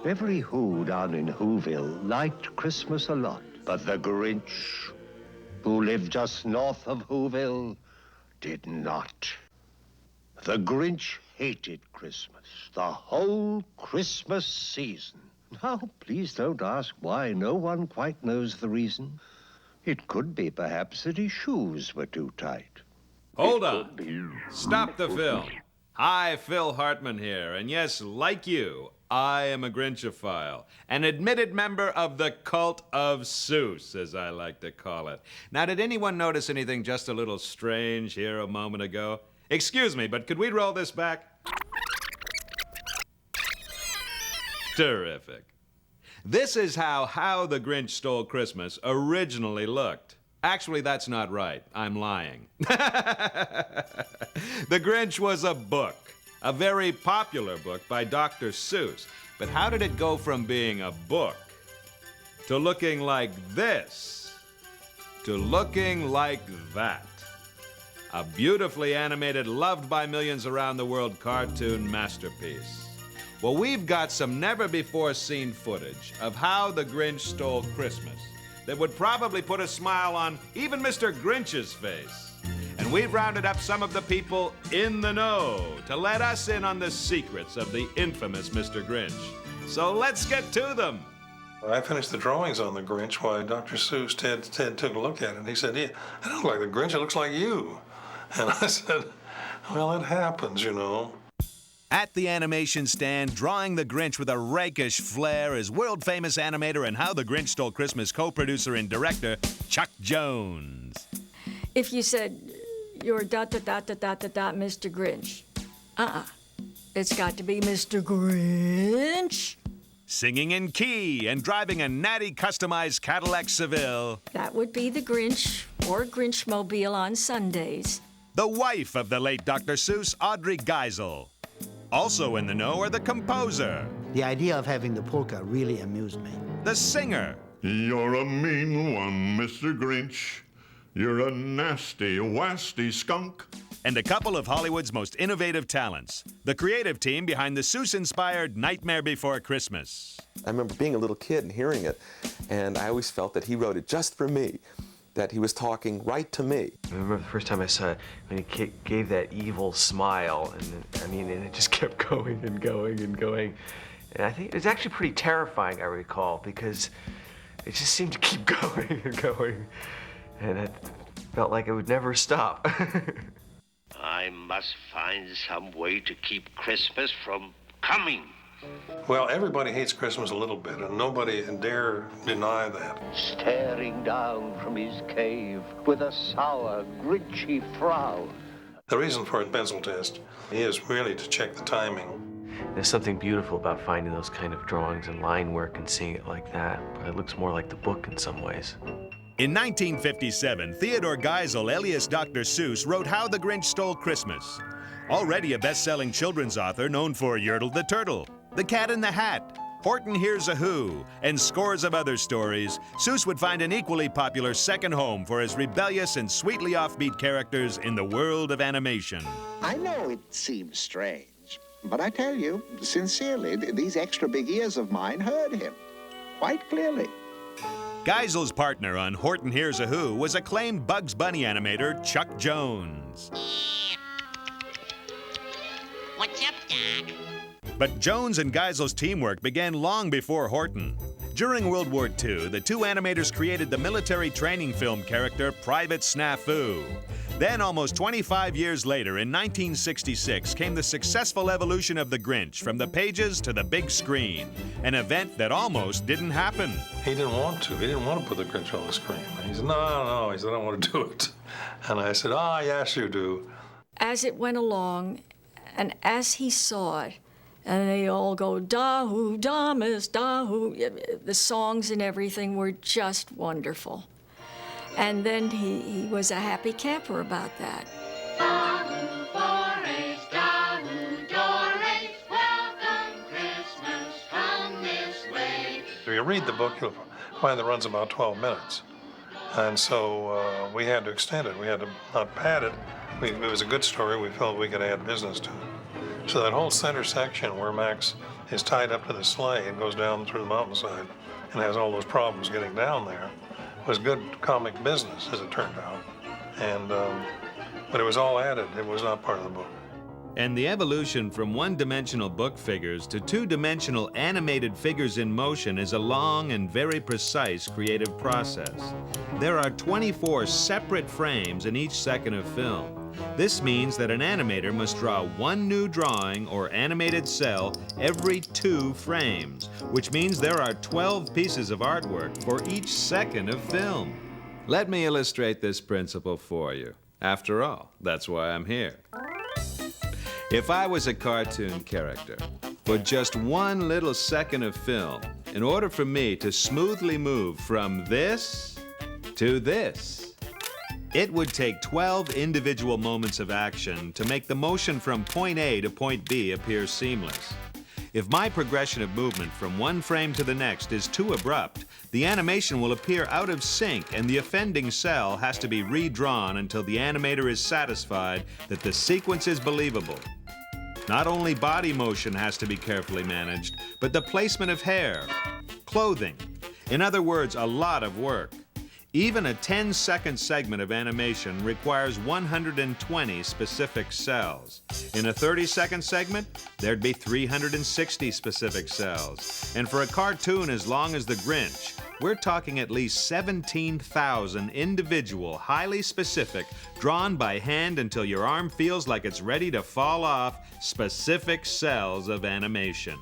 Every Who down in Whoville liked Christmas a lot, but the Grinch, who lived just north of Whoville, did not. The Grinch hated Christmas, the whole Christmas season. Now, please don't ask why. No one quite knows the reason. It could be, perhaps, that his shoes were too tight. Hold on. Stop the film. Hi, Phil Hartman here, and yes, like you, I am a Grinchophile, an admitted member of the cult of Seuss, as I like to call it. Now, did anyone notice anything just a little strange here a moment ago? Excuse me, but could we roll this back? Terrific. This is how the Grinch Stole Christmas originally looked. Actually, that's not right. I'm lying. The Grinch was a book, a very popular book by Dr. Seuss. But how did it go from being a book to looking like this to looking like that? A beautifully animated, loved by millions around the world cartoon masterpiece. Well, we've got some never-before-seen footage of how the Grinch stole Christmas that would probably put a smile on even Mr. Grinch's face. And we've rounded up some of the people in the know to let us in on the secrets of the infamous Mr. Grinch. So let's get to them. I finished the drawings on the Grinch while Dr. Seuss, Ted took a look at it, and he said, "Yeah, I don't look like the Grinch, it looks like you." And I said, "Well, it happens, you know." At the animation stand, drawing the Grinch with a rakish flair is world-famous animator and How the Grinch Stole Christmas co-producer and director, Chuck Jones. If you said, you're ... Mr. Grinch. It's got to be Mr. Grinch. Singing in key and driving a natty customized Cadillac Seville. That would be the Grinch or Grinchmobile on Sundays. The wife of the late Dr. Seuss, Audrey Geisel. Also in the know are the composer. The idea of having the polka really amused me. The singer. You're a mean one, Mr. Grinch. You're a nasty, wasty skunk. And a couple of Hollywood's most innovative talents. The creative team behind the Seuss-inspired Nightmare Before Christmas. I remember being a little kid and hearing it, and I always felt that he wrote it just for me, that he was talking right to me. I remember the first time I saw it, when he gave that evil smile, and and it just kept going and going and going. And I think it was actually pretty terrifying, I recall, because it just seemed to keep going and going. And it felt like it would never stop. I must find some way to keep Christmas from coming. Well, everybody hates Christmas a little bit, and nobody dare deny that. Staring down from his cave with a sour, grinchy frown. The reason for a pencil test is really to check the timing. There's something beautiful about finding those kind of drawings and line work and seeing it like that, but it looks more like the book in some ways. In 1957, Theodore Geisel, alias Dr. Seuss, wrote How the Grinch Stole Christmas. Already a best-selling children's author known for Yertle the Turtle, The Cat in the Hat, Horton Hears a Who, and scores of other stories, Seuss would find an equally popular second home for his rebellious and sweetly offbeat characters in the world of animation. I know it seems strange, but I tell you, sincerely, these extra big ears of mine heard him quite clearly. Geisel's partner on Horton Hears a Who was acclaimed Bugs Bunny animator Chuck Jones. What's up, Doc? But Jones and Geisel's teamwork began long before Horton. During World War II, the two animators created the military training film character Private Snafu. Then, almost 25 years later, in 1966, came the successful evolution of the Grinch from the pages to the big screen, an event that almost didn't happen. He didn't want to. He didn't want to put the Grinch on the screen. He said, no. He said, I don't want to do it. And I said, yes, you do. As it went along, and as he saw it, and they all go, da-hoo, da-miss, da-hoo. The songs and everything were just wonderful. And then he was a happy camper about that. Dahoo, four-ace, Dahoo, door-ace, welcome Christmas, come this way. If you read the book, you'll find that it runs about 12 minutes. And so we had to extend it. We had to not pad it. It was a good story. We felt we could add business to it. So that whole center section where Max is tied up to the sleigh and goes down through the mountainside and has all those problems getting down there was good comic business, as it turned out. And but it was all added. It was not part of the book. And the evolution from one-dimensional book figures to two-dimensional animated figures in motion is a long and very precise creative process. There are 24 separate frames in each second of film. This means that an animator must draw one new drawing or animated cell every 2 frames, which means there are 12 pieces of artwork for each second of film. Let me illustrate this principle for you. After all, that's why I'm here. If I was a cartoon character, for just one little second of film, in order for me to smoothly move from this to this, it would take 12 individual moments of action to make the motion from point A to point B appear seamless. If my progression of movement from one frame to the next is too abrupt, the animation will appear out of sync and the offending cell has to be redrawn until the animator is satisfied that the sequence is believable. Not only body motion has to be carefully managed, but the placement of hair, clothing. In other words, a lot of work. Even a 10-second segment of animation requires 120 specific cells. In a 30-second segment, there'd be 360 specific cells. And for a cartoon as long as The Grinch, we're talking at least 17,000 individual, highly specific, drawn by hand until your arm feels like it's ready to fall off, specific cells of animation.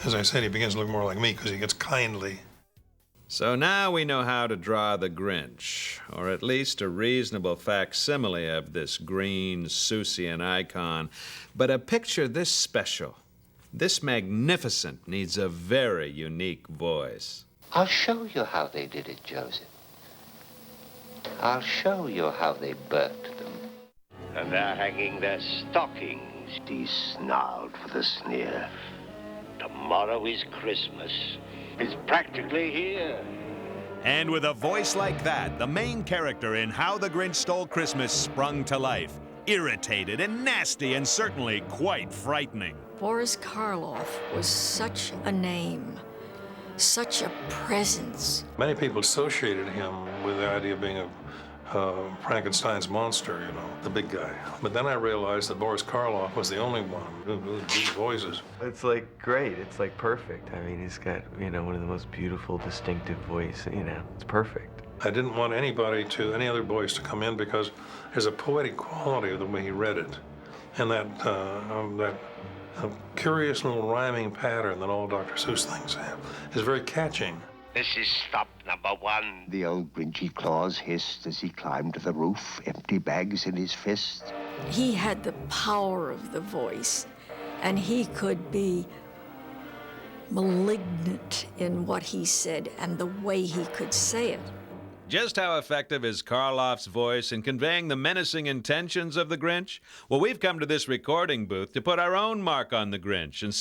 As I said, he begins to look more like me because he gets kindly. So now we know how to draw the Grinch, or at least a reasonable facsimile of this green Seussian icon. But a picture this special, this magnificent, needs a very unique voice. I'll show you how they did it, Joseph. I'll show you how they burnt them. And they're hanging their stockings. He snarled with a sneer. Tomorrow is Christmas. It's practically here. And with a voice like that, the main character in How the Grinch Stole Christmas sprung to life. Irritated and nasty and certainly quite frightening. Boris Karloff was such a name, such a presence. Many people associated him with the idea of being a Frankenstein's monster, you know, the big guy. But then I realized that Boris Karloff was the only one who did these voices. It's like great. It's like perfect. I mean, he's got, you know, one of the most beautiful, distinctive voice. You know, it's perfect. I didn't want any other voice to come in because there's a poetic quality of the way he read it. And that curious little rhyming pattern that all Dr. Seuss things have is very catching. This is stop number 1. The old Grinchy Claus hissed as he climbed to the roof, empty bags in his fist. He had the power of the voice, and he could be malignant in what he said and the way he could say it. Just how effective is Karloff's voice in conveying the menacing intentions of the Grinch? Well, we've come to this recording booth to put our own mark on the Grinch and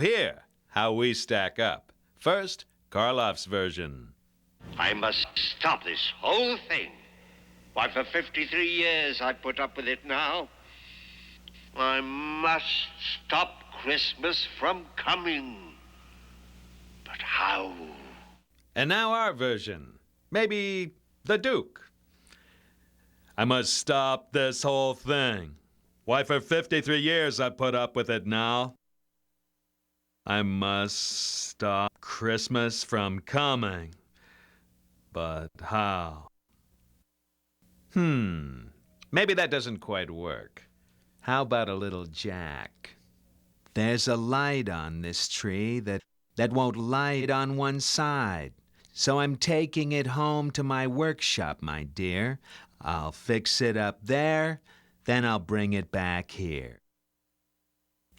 hear how we stack up. First, Karloff's version. I must stop this whole thing. Why, for 53 years I've put up with it now. I must stop Christmas from coming. But how? And now our version. Maybe the Duke. I must stop this whole thing. Why, for 53 years I've put up with it now. I must stop Christmas from coming. But how? Maybe that doesn't quite work. How about a little Jack? There's a light on this tree that won't light on one side. So I'm taking it home to my workshop, my dear. I'll fix it up there, then I'll bring it back here.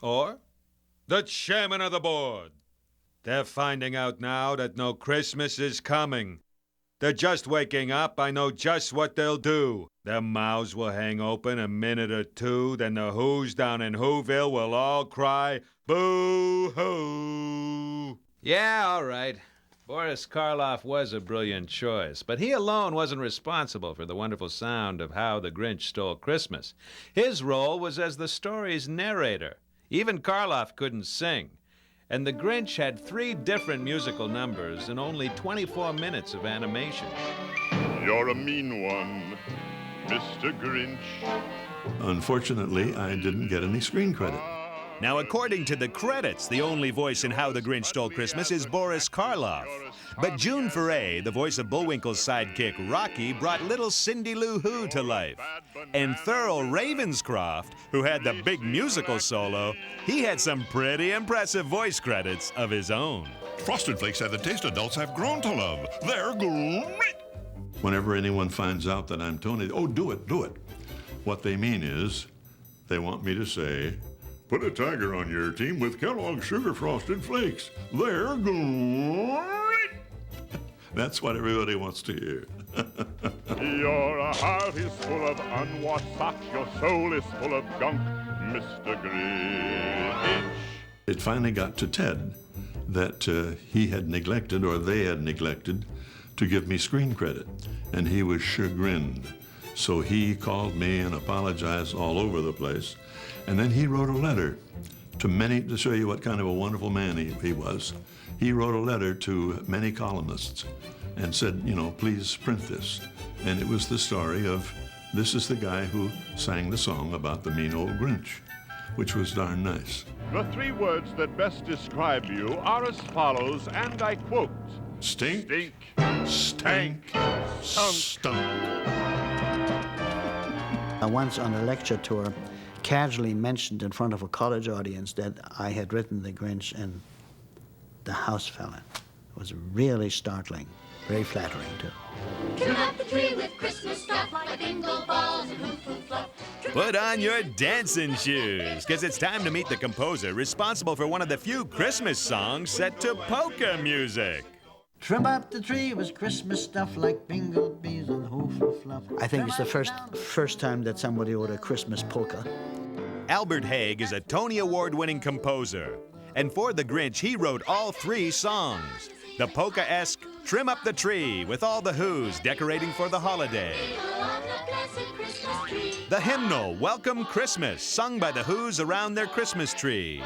Or the chairman of the board. They're finding out now that no Christmas is coming. They're just waking up. I know just what they'll do. Their mouths will hang open a minute or two. Then the Who's down in Whoville will all cry, boo-hoo. Yeah, all right. Boris Karloff was a brilliant choice, but he alone wasn't responsible for the wonderful sound of How the Grinch Stole Christmas. His role was as the story's narrator. Even Karloff couldn't sing. And the Grinch had 3 different musical numbers and only 24 minutes of animation. You're a mean one, Mr. Grinch. Unfortunately, I didn't get any screen credit. Now, according to the credits, the only voice in How the Grinch Stole Christmas is Boris Karloff. But June Foray, the voice of Bullwinkle's sidekick Rocky, brought little Cindy Lou Who to life. And Thurl Ravenscroft, who had the big musical solo, he had some pretty impressive voice credits of his own. Frosted Flakes have the taste adults have grown to love. They're great. Whenever anyone finds out that I'm Tony, oh, do it, do it. What they mean is, they want me to say, put a tiger on your team with Kellogg's Sugar Frosted Flakes. They're great. That's what everybody wants to hear. Your heart is full of unwashed socks. Your soul is full of gunk, Mr. Grinch. It finally got to Ted that he had neglected, or they had neglected, to give me screen credit, and he was chagrined. So he called me and apologized all over the place. And then he wrote a letter to many, to show you what kind of a wonderful man he was. He wrote a letter to many columnists and said, you know, please print this. And it was the story of, this is the guy who sang the song about the mean old Grinch, which was darn nice. The 3 words that best describe you are as follows, and I quote, Stink, stink, stank, stunk. Once on a lecture tour, casually mentioned in front of a college audience that I had written The Grinch, and the house fell in. It was really startling, very flattering too. Trim up the tree with Christmas stuff like bingo balls and hoo-hoo fluff. Put on your dancing shoes, because it's time to meet the composer responsible for one of the few Christmas songs set to polka music. Trim up the tree with Christmas stuff like bingo bees and hoo-hoo fluff. I think it's the first time that somebody wrote a Christmas polka. Albert Haig is a Tony Award-winning composer. And for The Grinch, he wrote all 3 songs. The polka-esque Trim Up the Tree with all the Who's decorating for the holiday. The hymnal Welcome Christmas, sung by the Who's around their Christmas tree.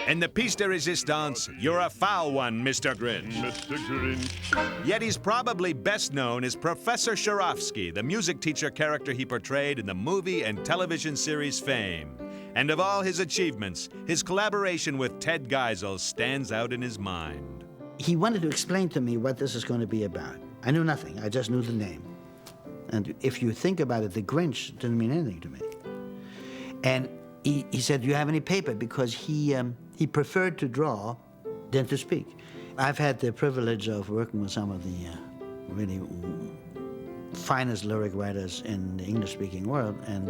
And the piece de resistance, You're a Foul One, Mr. Grinch. Mr. Grinch. Yet he's probably best known as Professor Sharovsky, the music teacher character he portrayed in the movie and television series Fame. And of all his achievements, his collaboration with Ted Geisel stands out in his mind. He wanted to explain to me what this is going to be about. I knew nothing, I just knew the name. And if you think about it, The Grinch didn't mean anything to me. And he said, do you have any paper? Because he preferred to draw than to speak. I've had the privilege of working with some of the really finest lyric writers in the English-speaking world, and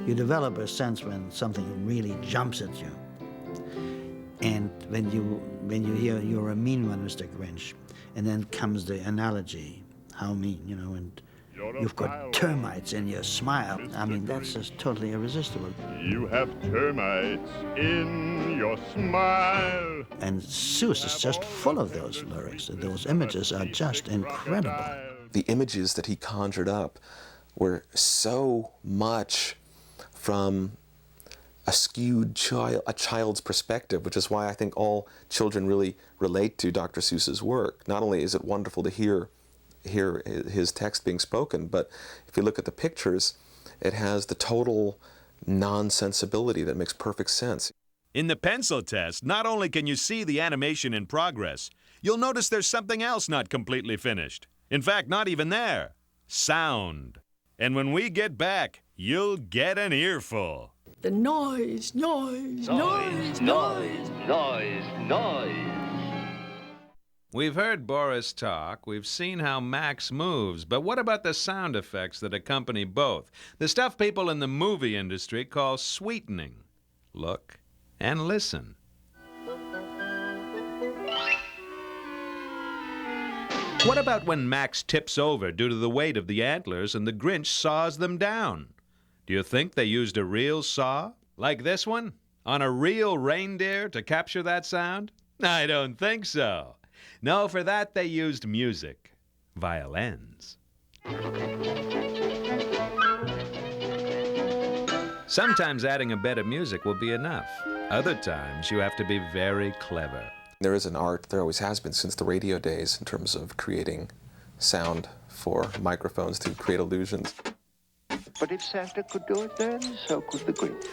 you develop a sense when something really jumps at you. And when you hear You're a Mean One, Mr. Grinch, and then comes the analogy, how mean, you know, and you've got termites in your smile. I mean, that's just totally irresistible. You have termites in your smile. And Seuss is just full of those lyrics. Those images are just incredible. The images that he conjured up were so much from a skewed a child's perspective, which is why I think all children really relate to Dr. Seuss's work. Not only is it wonderful to hear his text being spoken, but if you look at the pictures, it has the total non-sensibility that makes perfect sense. In the pencil test, not only can you see the animation in progress, you'll notice there's something else not completely finished. In fact, not even there. Sound. And when we get back, you'll get an earful. The noise, noise, noise, noise, noise, noise. We've heard Boris talk, we've seen how Max moves, but what about the sound effects that accompany both? The stuff people in the movie industry call sweetening. Look and listen. What about when Max tips over due to the weight of the antlers and the Grinch saws them down? Do you think they used a real saw, like this one, on a real reindeer to capture that sound? I don't think so. No, for that they used music. Violins. Sometimes adding a bed of music will be enough. Other times you have to be very clever. There is an art, there always has been since the radio days, in terms of creating sound for microphones to create illusions. But if Santa could do it then, so could the Grinch.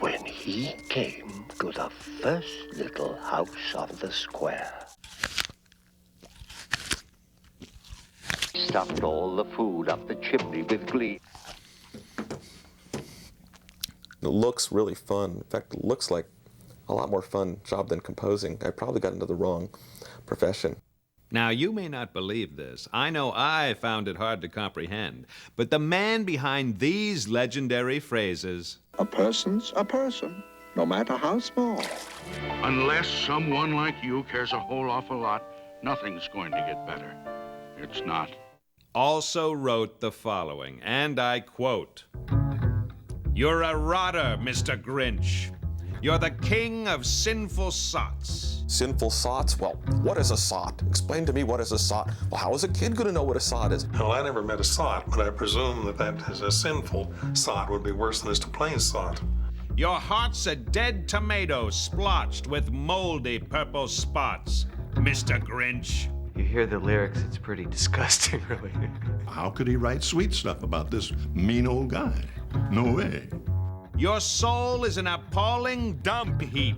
When he came to the first little house on the square, stuffed all the food up the chimney with glee. It looks really fun. In fact, it looks like a lot more fun job than composing. I probably got into the wrong profession. Now, you may not believe this. I know I found it hard to comprehend. But the man behind these legendary phrases... A person's a person, no matter how small. Unless someone like you cares a whole awful lot, nothing's going to get better. It's not. also wrote the following, and I quote, "You're a rotter, Mr. Grinch. You're the king of sinful sots." Sinful sots? Well, what is a sot? Explain to me what is a sot. Well, how is a kid going to know what a sot is? Well, I never met a sot, but I presume that that is a sinful sot would be worse than just a plain sot. Your heart's a dead tomato splotched with moldy purple spots, Mr. Grinch. You hear the lyrics, it's pretty disgusting, really. How could he write sweet stuff about this mean old guy? No way. Your soul is an appalling dump heap,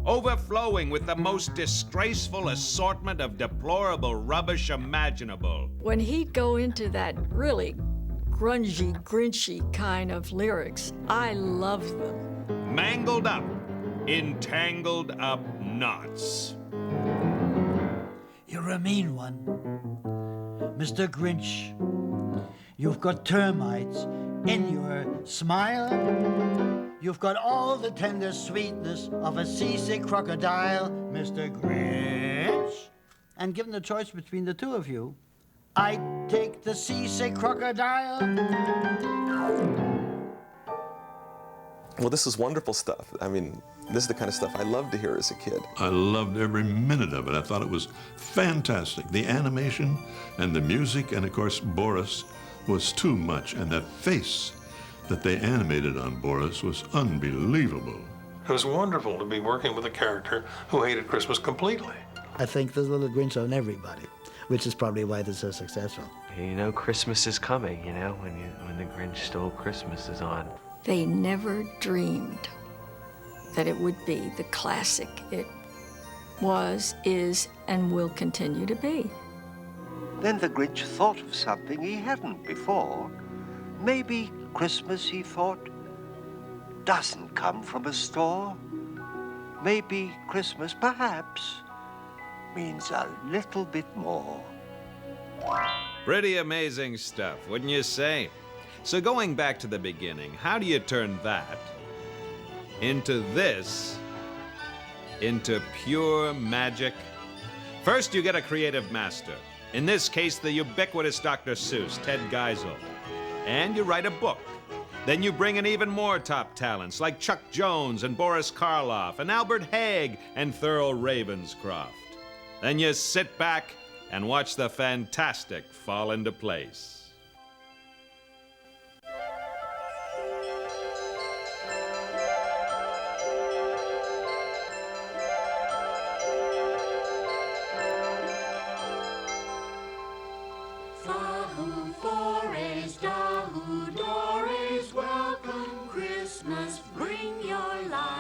overflowing with the most disgraceful assortment of deplorable rubbish imaginable. When he'd go into that really grungy, grinchy kind of lyrics, I loved them. Mangled up, entangled up knots. You're a mean one, Mr. Grinch. You've got termites in your smile. You've got all the tender sweetness of a seasick crocodile, Mr. Grinch. And given the choice between the two of you, I'd take the seasick crocodile. Well, this is wonderful stuff. I mean, this is the kind of stuff I loved to hear as a kid. I loved every minute of it. I thought it was fantastic. The animation and the music, and of course, Boris was too much, and that face that they animated on Boris was unbelievable. It was wonderful to be working with a character who hated Christmas completely. I think there's a little Grinch on everybody, which is probably why they're so successful. You know, Christmas is coming, you know, when the Grinch Stole Christmas is on. They never dreamed that it would be the classic it was, is, and will continue to be. Then the Grinch thought of something he hadn't before. Maybe Christmas, he thought, doesn't come from a store. Maybe Christmas, perhaps, means a little bit more. Pretty amazing stuff, wouldn't you say? So going back to the beginning, how do you turn that into this, into pure magic? First, you get a creative master. In this case, the ubiquitous Dr. Seuss, Ted Geisel. And you write a book. Then you bring in even more top talents like Chuck Jones and Boris Karloff and Albert Haig and Thurl Ravenscroft. Then you sit back and watch the fantastic fall into place. Welcome Christmas, bring your light.